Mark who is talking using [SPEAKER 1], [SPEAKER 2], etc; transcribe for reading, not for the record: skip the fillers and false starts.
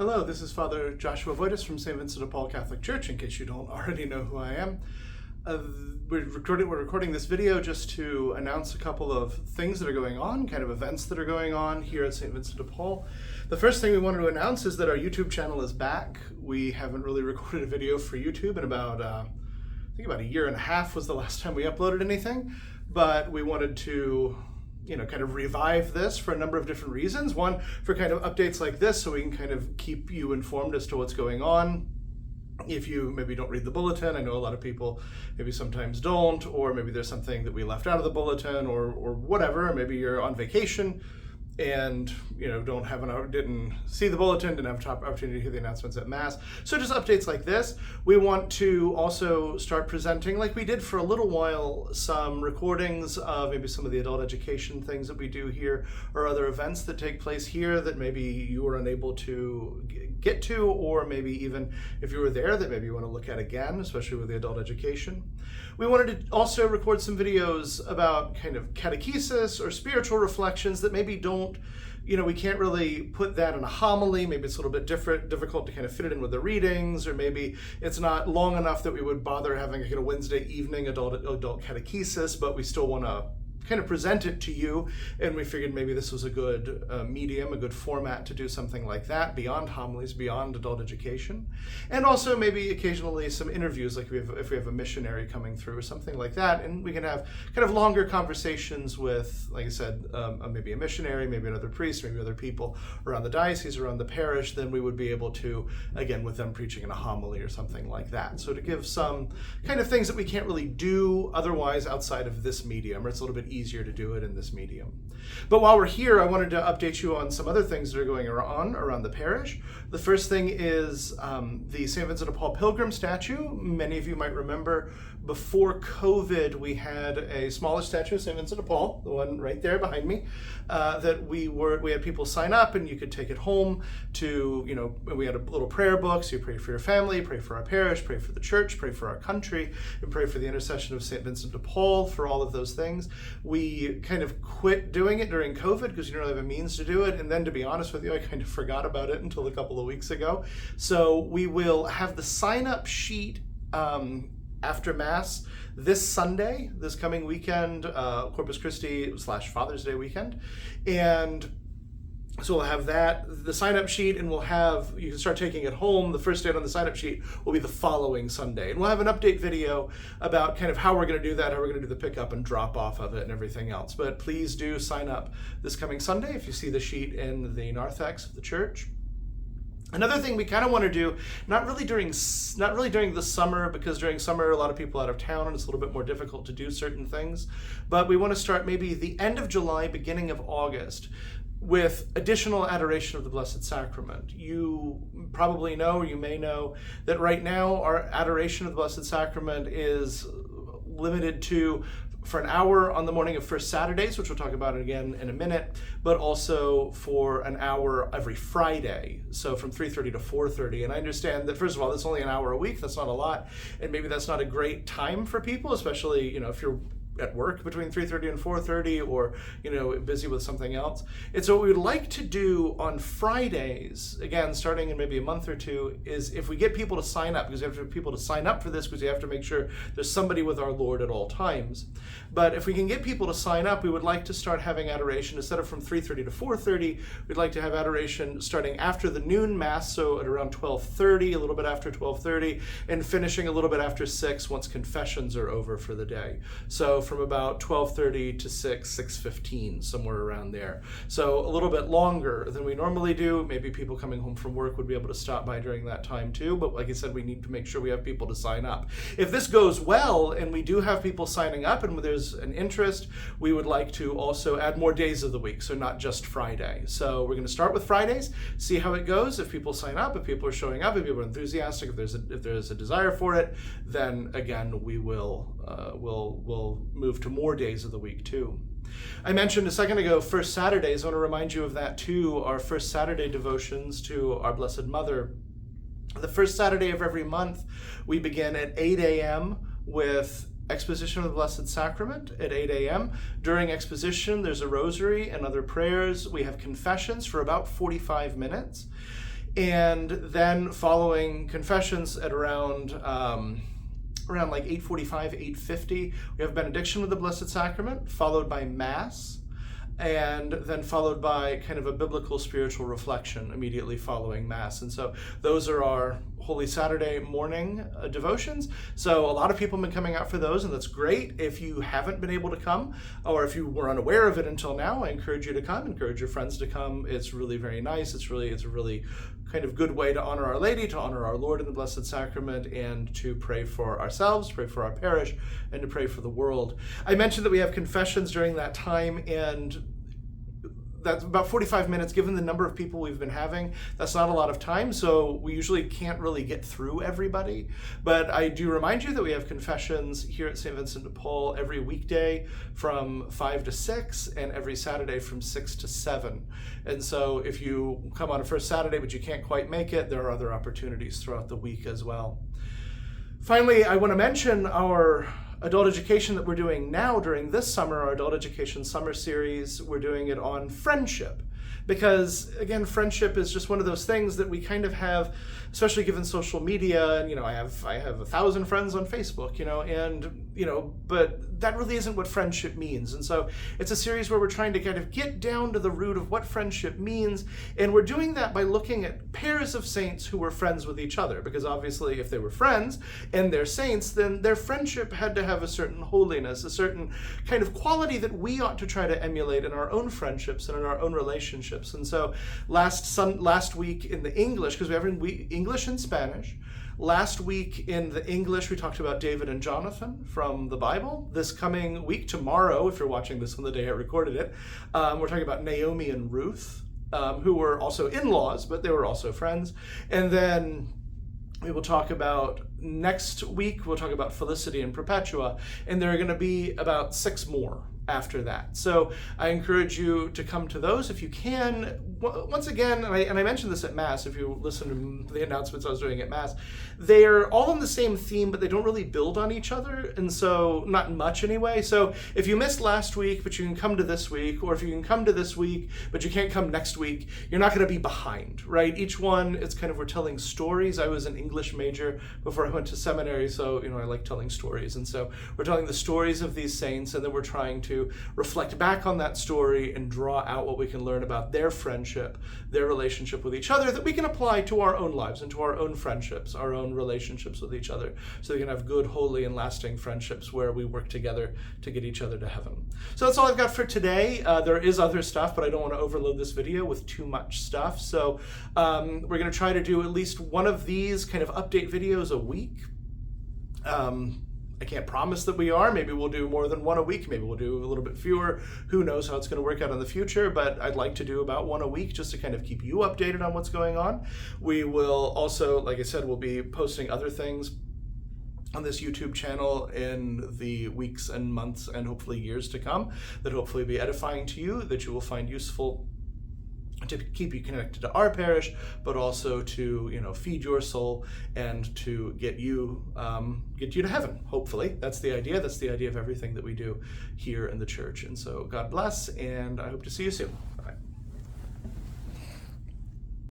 [SPEAKER 1] Hello, this is Father Joshua Voitus from St. Vincent de Paul Catholic Church, in case you don't already know who I am. We're recording this video just to announce a couple of things that are going on, kind of events that are going on here at St. Vincent de Paul. The first thing we wanted to announce is that our YouTube channel is back. We haven't really recorded a video for YouTube in about a year and a half was the last time we uploaded anything, but we wanted to kind of revive this for a number of different reasons. One, for kind of updates like this, so we can kind of keep you informed as to what's going on. If you maybe don't read the bulletin, I know a lot of people maybe sometimes don't, or maybe there's something that we left out of the bulletin or whatever, or maybe you're on vacation and didn't see the bulletin, didn't have opportunity to hear the announcements at Mass. So just updates like this. We want to also start presenting, like we did for a little while, some recordings of maybe some of the adult education things that we do here, or other events that take place here that maybe you were unable to get to, or maybe even if you were there that maybe you want to look at again, especially with the adult education. We wanted to also record some videos about kind of catechesis or spiritual reflections that maybe we can't really put that in a homily. Maybe it's a little bit difficult to kind of fit it in with the readings, or maybe it's not long enough that we would bother having a Wednesday evening adult catechesis, but we still want to kind of present it to you, and we figured maybe this was a good medium, a good format to do something like that, beyond homilies, beyond adult education. And also maybe occasionally some interviews, like if we have a missionary coming through or something like that, and we can have kind of longer conversations with, like I said, maybe a missionary, maybe another priest, maybe other people around the diocese, around the parish, then we would be able to, again, with them preaching in a homily or something like that. So to give some kind of things that we can't really do otherwise outside of this medium, or it's a little bit easier to do it in this medium. But while we're here, I wanted to update you on some other things that are going on around the parish. The first thing is the St. Vincent de Paul Pilgrim statue. Many of you might remember before COVID, we had a smaller statue of St. Vincent de Paul, the one right there behind me, that we had people sign up and you could take it home to, we had a little prayer book, so you pray for your family, pray for our parish, pray for the church, pray for our country, and pray for the intercession of St. Vincent de Paul, for all of those things. We kind of quit doing it during COVID because you don't really have a means to do it. And then, to be honest with you, I kind of forgot about it until a couple of weeks ago. So we will have the sign-up sheet after Mass this Sunday, this coming weekend, Corpus Christi / Father's Day weekend. And so we'll have the sign-up sheet, and you can start taking it home. The first date on the sign-up sheet will be the following Sunday. And we'll have an update video about kind of how we're going to do that, how we're going to do the pickup and drop off of it and everything else. But please do sign up this coming Sunday if you see the sheet in the narthex of the church. Another thing we kind of want to do, not really during the summer, because during summer a lot of people are out of town and it's a little bit more difficult to do certain things, but we want to start maybe the end of July, beginning of August, with additional adoration of the Blessed Sacrament. You probably know, or you may know, that right now our adoration of the Blessed Sacrament is limited to for an hour on the morning of First Saturdays, which we'll talk about again in a minute, but also for an hour every Friday, so from 3:30 to 4:30. And I understand that, first of all, that's only an hour a week, that's not a lot, and maybe that's not a great time for people, especially if you're at work between 3:30 and 4:30, or busy with something else. And so what we would like to do on Fridays, again starting in maybe a month or two, is if we get people to sign up, because we have to have people to sign up for this, because we have to make sure there's somebody with our Lord at all times. But if we can get people to sign up, we would like to start having adoration instead of from 3:30 to 4:30. We'd like to have adoration starting after the noon Mass, so at around 12:30, a little bit after 12:30, and finishing a little bit after 6 once confessions are over for the day. So from about 12:30 to 6:15, somewhere around there. So a little bit longer than we normally do. Maybe people coming home from work would be able to stop by during that time too, but like I said, we need to make sure we have people to sign up. If this goes well and we do have people signing up and there's an interest, we would like to also add more days of the week, so not just Friday. So we're going to start with Fridays, see how it goes. If people sign up, if people are showing up, if people are enthusiastic, if there's a desire for it, then again we will we'll move to more days of the week too. I mentioned a second ago First Saturdays. I want to remind you of that too. Our First Saturday devotions to our Blessed Mother. The first Saturday of every month, we begin at 8 a.m. with exposition of the Blessed Sacrament at 8 a.m. During exposition, there's a rosary and other prayers. We have confessions for about 45 minutes. And then following confessions at around like 8:45, 8:50, we have benediction with the Blessed Sacrament, followed by Mass, and then followed by kind of a biblical spiritual reflection immediately following Mass. And so those are our Holy Saturday morning devotions. So a lot of people have been coming out for those, and that's great. If you haven't been able to come, or if you were unaware of it until now, I encourage you to come, encourage your friends to come. It's really very nice. It's a really kind of good way to honor Our Lady, to honor our Lord in the Blessed Sacrament, and to pray for ourselves, pray for our parish, and to pray for the world. I mentioned that we have confessions during that time, and that's about 45 minutes. Given the number of people we've been having, that's not a lot of time, so we usually can't really get through everybody. But I do remind you that we have confessions here at St. Vincent de Paul every weekday from 5 to 6, and every Saturday from 6 to 7. And so if you come on a first Saturday but you can't quite make it, there are other opportunities throughout the week as well. Finally, I want to mention our adult education that we're doing now during this summer, our adult education summer series. We're doing it on friendship, because again, friendship is just one of those things that we kind of have, especially given social media. And I have 1,000 friends on Facebook, but that really isn't what friendship means. And so it's a series where we're trying to kind of get down to the root of what friendship means, and we're doing that by looking at pairs of saints who were friends with each other, because obviously if they were friends and they're saints, then their friendship had to have a certain holiness, a certain kind of quality that we ought to try to emulate in our own friendships and in our own relationships. And so last week in the English, because we have English and Spanish, last week in the English, we talked about David and Jonathan from the Bible. This coming week, tomorrow, if you're watching this on the day I recorded it, we're talking about Naomi and Ruth, who were also in-laws, but they were also friends. And then we will talk about, next week, we'll talk about Felicity and Perpetua, and there are going to be about 6 more after that. So I encourage you to come to those if you can. Once again, and I mentioned this at Mass, if you listen to the announcements I was doing at Mass, they're all on the same theme, but they don't really build on each other, and so not much anyway. So if you missed last week, but you can come to this week, or if you can come to this week, but you can't come next week, you're not going to be behind, right? Each one, it's kind of, we're telling stories. I was an English major before I went to seminary, so I like telling stories. And so we're telling the stories of these saints, and then we're trying to reflect back on that story and draw out what we can learn about their friendship, their relationship with each other, that we can apply to our own lives and to our own friendships, our own relationships with each other, so we can have good, holy, and lasting friendships where we work together to get each other to heaven. So that's all I've got for today. There is other stuff, but I don't want to overload this video with too much stuff. So we're going to try to do at least one of these kind of update videos a week. I can't promise that we are. Maybe we'll do more than one a week. Maybe we'll do a little bit fewer. Who knows how it's going to work out in the future, but I'd like to do about one a week just to kind of keep you updated on what's going on. We will also, like I said, we'll be posting other things on this YouTube channel in the weeks and months and hopefully years to come that hopefully be edifying to you, that you will find useful to keep you connected to our parish, but also to feed your soul and to get you to heaven. Hopefully, that's the idea. That's the idea of everything that we do here in the church. And so God bless, and I hope to see you soon.